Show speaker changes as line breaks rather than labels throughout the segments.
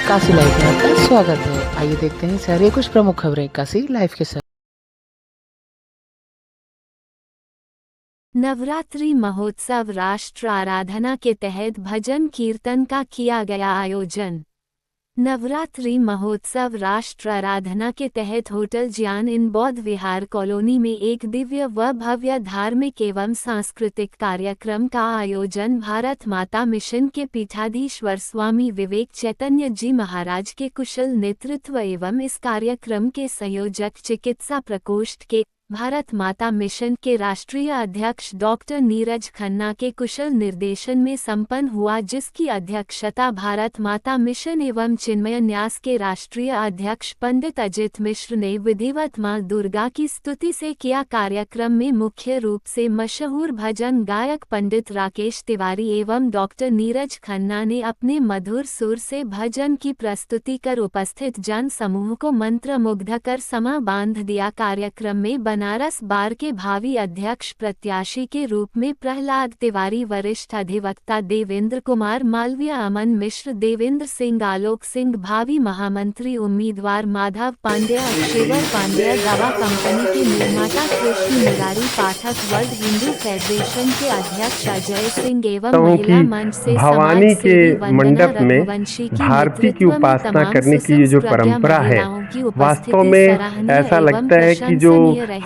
Kashi live में आपका स्वागत है। आइए देखते हैं शहर कुछ प्रमुख खबरें काशी लाइव के साथ।
नवरात्रि महोत्सव राष्ट्र आराधना के तहत भजन कीर्तन का किया गया आयोजन। नवरात्रि महोत्सव राष्ट्र आराधना के तहत होटल ज्ञान इन बौद्ध विहार कॉलोनी में एक दिव्य व भव्य धार्मिक एवं सांस्कृतिक कार्यक्रम का आयोजन भारत माता मिशन के पीठाधीश्वर स्वामी विवेक चैतन्य जी महाराज के कुशल नेतृत्व एवं इस कार्यक्रम के संयोजक चिकित्सा प्रकोष्ठ के भारत माता मिशन के राष्ट्रीय अध्यक्ष डॉक्टर नीरज खन्ना के कुशल निर्देशन में संपन्न हुआ, जिसकी अध्यक्षता भारत माता मिशन एवं चिन्मय न्यास के राष्ट्रीय अध्यक्ष पंडित अजित मिश्र ने विधिवत मां दुर्गा की स्तुति से किया। कार्यक्रम में मुख्य रूप से मशहूर भजन गायक पंडित राकेश तिवारी एवं डॉक्टर नीरज खन्ना ने अपने मधुर सुर से भजन की प्रस्तुति कर उपस्थित जन समूह को मंत्रमुग्ध कर समा बांध दिया। कार्यक्रम में बनारस बार के भावी अध्यक्ष प्रत्याशी के रूप में प्रहलाद तिवारी, वरिष्ठ अधिवक्ता देवेंद्र कुमार मालवीय, अमन मिश्र, देवेंद्र सिंह, आलोक सिंह, भावी महामंत्री उम्मीदवार माधव पांड्या, अक्षेवर पांड्या, दवा कंपनी के निर्माता कृष्ण मुरारी पाठक, वर्ल्ड हिंदू फेडरेशन के अध्यक्ष अजय सिंह एवं महिला मंच से
भवानी के मंडप में
रघुवंशी की
भारती की उपासना करने की ये जो परंपरा है, वास्तव में ऐसा लगता है कि जो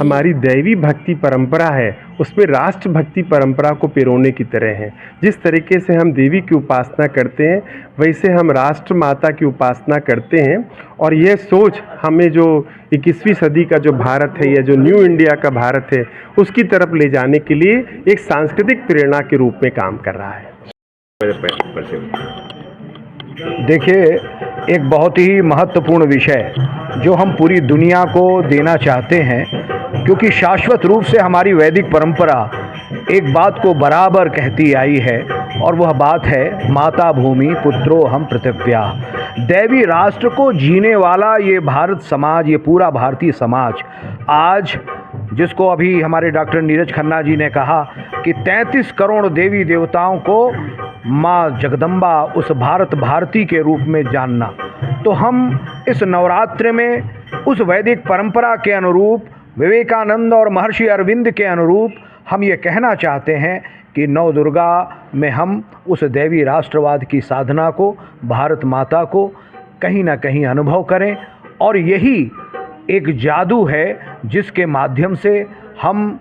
हमारी दैवी भक्ति परंपरा है उसमें राष्ट्र भक्ति परंपरा को पिरोने की तरह है। जिस तरीके से हम देवी की उपासना करते हैं वैसे हम राष्ट्र माता की उपासना करते हैं, और यह सोच हमें जो 21वीं सदी का जो भारत है या जो न्यू इंडिया का भारत है उसकी तरफ ले जाने के लिए एक सांस्कृतिक प्रेरणा के रूप में काम कर रहा है।
देखिए, एक बहुत ही महत्वपूर्ण विषय जो हम पूरी दुनिया को देना चाहते हैं, क्योंकि शाश्वत रूप से हमारी वैदिक परंपरा एक बात को बराबर कहती आई है, और वह बात है माता भूमि पुत्रो हम पृथिव्या। दैवी राष्ट्र को जीने वाला ये भारत समाज, ये पूरा भारतीय समाज आज, जिसको अभी हमारे डॉक्टर नीरज खन्ना जी ने कहा कि 33 करोड़ देवी देवताओं को माँ जगदम्बा उस भारत भारती के रूप में जानना, तो हम इस नवरात्र में उस वैदिक परंपरा के अनुरूप, विवेकानंद और महर्षि अरविंद के अनुरूप हम ये कहना चाहते हैं कि नौ दुर्गा में हम उस दैवी राष्ट्रवाद की साधना को, भारत माता को कहीं ना कहीं अनुभव करें। और यही एक जादू है जिसके माध्यम से हम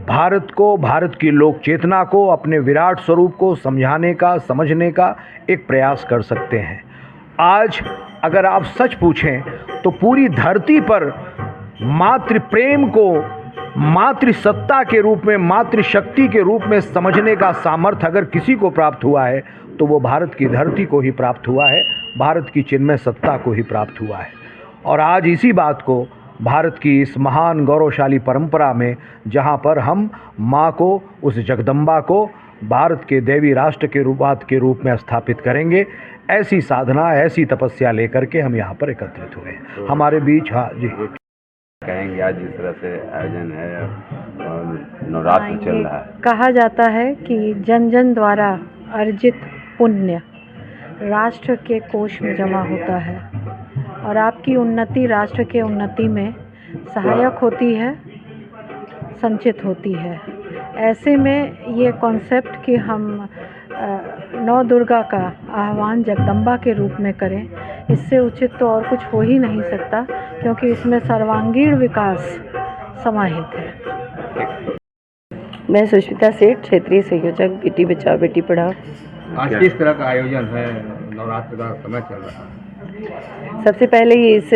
भारत को, भारत की लोक चेतना को, अपने विराट स्वरूप को समझाने का, समझने का एक प्रयास कर सकते हैं। आज अगर आप सच पूछें तो पूरी धरती पर मातृ प्रेम को मातृ सत्ता के रूप में, मातृ शक्ति के रूप में समझने का सामर्थ्य अगर किसी को प्राप्त हुआ है तो वो भारत की धरती को ही प्राप्त हुआ है, भारत की चिन्मय सत्ता को ही प्राप्त हुआ है। और आज इसी बात को भारत की इस महान गौरवशाली परंपरा में, जहाँ पर हम माँ को, उस जगदम्बा को भारत के देवी राष्ट्र के रूप में स्थापित करेंगे, ऐसी साधना, ऐसी तपस्या लेकर के हम यहाँ पर एकत्रित हुए हैं। हमारे बीच हाँ जी
कहेंगे आज जिस तरह से आयोजन है और नवरात्र चल रहा है,
कहा जाता है कि जन जन द्वारा अर्जित पुण्य राष्ट्र के कोष में जमा होता है, और आपकी उन्नति राष्ट्र के उन्नति में सहायक होती है, संचित होती है। ऐसे में ये कॉन्सेप्ट कि हम नौ दुर्गा का आह्वान जगदम्बा के रूप में करें, इससे उचित तो और कुछ हो ही नहीं सकता, क्योंकि इसमें सर्वांगीण विकास समाहित है।
मैं सुष्मिता सेठ, क्षेत्रीय संयोजक बेटी बचाओ बेटी पढ़ाओ।
आज किस तरह का आयोजन है? नवरात्र का समय चल रहा है।
सबसे पहले इस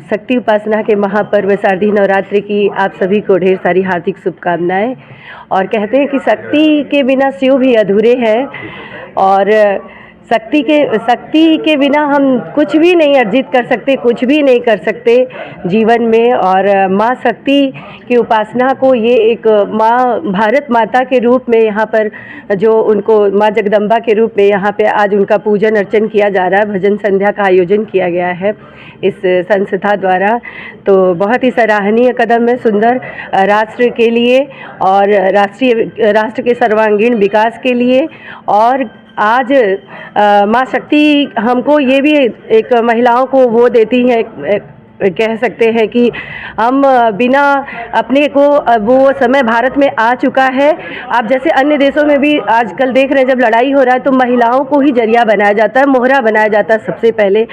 शक्ति उपासना के महापर्व शारदीय नवरात्रि की आप सभी को ढेर सारी हार्दिक शुभकामनाएं। और कहते हैं कि शक्ति के बिना शिव भी अधूरे हैं, और शक्ति के बिना हम कुछ भी नहीं अर्जित कर सकते, कुछ भी नहीं कर सकते जीवन में। और माँ शक्ति की उपासना को ये एक माँ भारत माता के रूप में यहाँ पर जो उनको माँ जगदम्बा के रूप में यहाँ पे आज उनका पूजन अर्चन किया जा रहा है, भजन संध्या का आयोजन किया गया है इस संस्था द्वारा। तो बहुत ही सराहनीय कदम है, सुंदर राष्ट्र के लिए और राष्ट्र के सर्वांगीण विकास के लिए और आज माँ शक्ति हमको ये भी एक महिलाओं को वो देती है, कह सकते हैं कि हम बिना अपने को वो समय भारत में आ चुका है। आप जैसे अन्य देशों में भी आजकल देख रहे हैं, जब लड़ाई हो रहा है तो महिलाओं को ही जरिया बनाया जाता है, मोहरा बनाया जाता है सबसे पहले।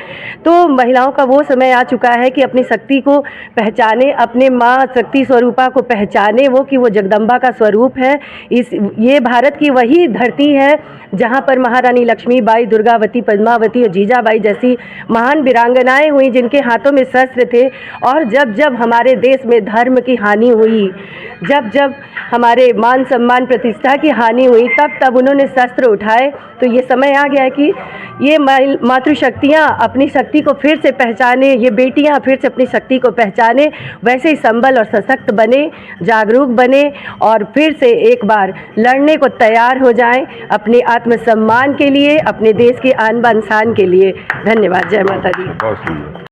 तो महिलाओं का वो समय आ चुका है कि अपनी शक्ति को पहचाने, अपने माँ शक्ति स्वरूपा को पहचाने, वो कि वो जगदम्बा का स्वरूप है। ये भारत की वही धरती है जहाँ पर महारानी लक्ष्मीबाई, दुर्गावती, पद्मावती और जीजाबाई जैसी महान वीरांगनाएं हुई, जिनके हाथों में शस्त्र थे। और जब जब हमारे देश में धर्म की हानि हुई, जब जब हमारे मान सम्मान प्रतिष्ठा की हानि हुई, तब तब उन्होंने शस्त्र उठाए। तो ये समय आ गया है कि ये मातृशक्तियाँ अपनी शक्ति को फिर से पहचाने, ये बेटियाँ फिर से अपनी शक्ति को पहचाने, वैसे ही संबल और सशक्त बने, जागरूक बने और फिर से एक बार लड़ने को तैयार हो जाएं अपने आत्मसम्मान के लिए, अपने देश के आन बान शान के लिए। धन्यवाद। जय माता दी।
बहुत सुंदर।